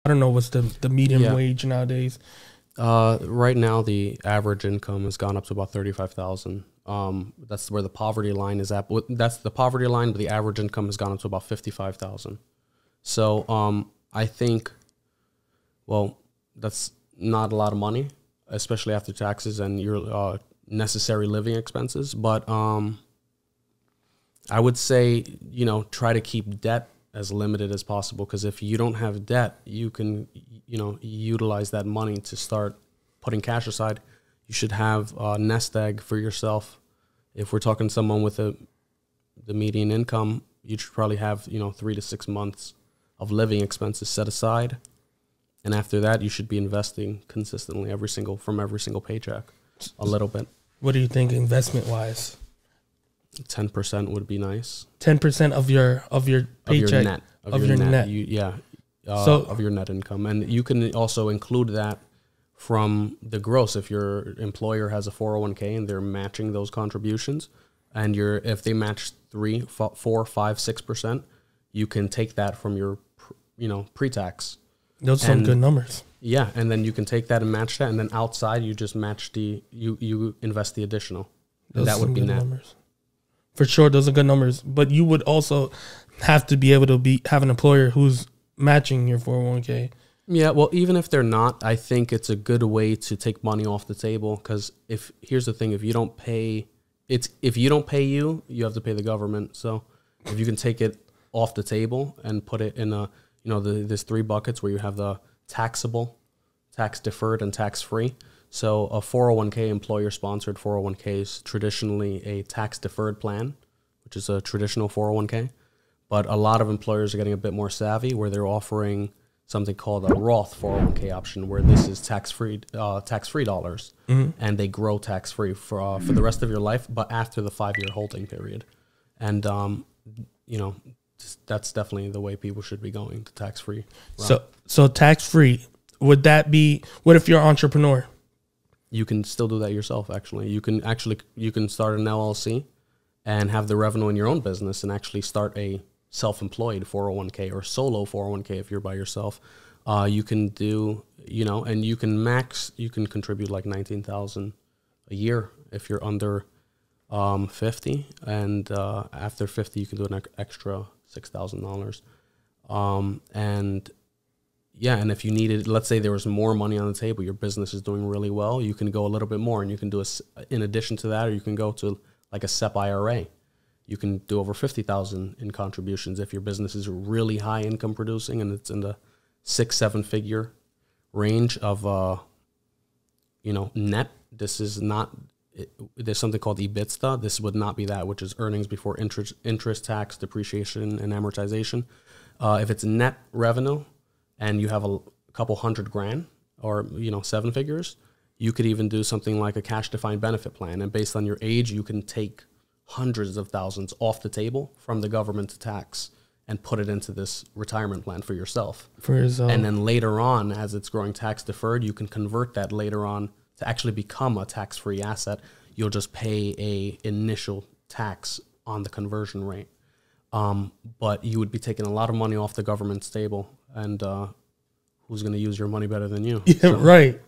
don't know what's the median wage nowadays. Right now, the average income has gone up to about 35,000. That's where the poverty line is at. That's the poverty line, but the average income has gone up to about 55,000. So I think, well, that's not a lot of money, especially after taxes and your necessary living expenses. But I would say, you know, try to keep debt as limited as possible, because if you don't have debt, you can, you know, utilize that money to start putting cash aside. You should have a nest egg for yourself. If we're talking someone with the median income, you should probably have, you know, 3 to 6 months of living expenses set aside. And after that, you should be investing consistently from every single paycheck, a little bit. What do you think investment wise? 10% would be nice. 10% of your paycheck, of your net. Of your net income. And you can also include that from the gross. If your employer has a 401k and they're matching those contributions, and if they match 3, 4, 5, 6%, you can take that from your, you know, pre-tax. Those are some good numbers. Yeah, and then you can take that and match that, and then outside you just match you invest the additional. And that would be net. Numbers. For sure, those are good numbers. But you would also have to be able to have an employer who's matching your 401k. Yeah, well, even if they're not, I think it's a good way to take money off the table. Because here's the thing: if you don't pay you, you have to pay the government. So if you can take it off the table and put it in there's 3 buckets where you have the taxable, tax deferred, and tax free. So a 401k, employer-sponsored 401k, is traditionally a tax-deferred plan, which is a traditional 401k. But a lot of employers are getting a bit more savvy, where they're offering something called a Roth 401k option, where this is tax-free dollars, and they grow tax-free for the rest of your life, but after the 5-year holding period. And that's definitely the way people should be going, to tax-free. So tax-free, would that be? What if you're an entrepreneur? You can still do that yourself, actually. You can start an LLC and have the revenue in your own business, and actually start a self-employed 401k or solo 401k if you're by yourself. You can do, and you can contribute like $19,000 a year if you're under 50, and after 50 you can do an extra $6,000. And if you needed, let's say there was more money on the table, your business is doing really well, you can go a little bit more, and you can do in addition to that, or you can go to like a SEP IRA. You can do over $50,000 in contributions if your business is really high income producing and it's in the 6-7 figure range of net. This is not. There's something called EBITDA. This would not be that, which is earnings before interest, tax, depreciation, and amortization. If it's net revenue, and you have a couple $100,000 or 7 figures, you could even do something like a cash defined benefit plan. And based on your age, you can take hundreds of thousands off the table from the government to tax and put it into this retirement plan for yourself. And then later on, as it's growing tax deferred, you can convert that later on to actually become a tax-free asset. You'll just pay a initial tax on the conversion rate. But you would be taking a lot of money off the government's table, and who's going to use your money better than you? Yeah, so. Right.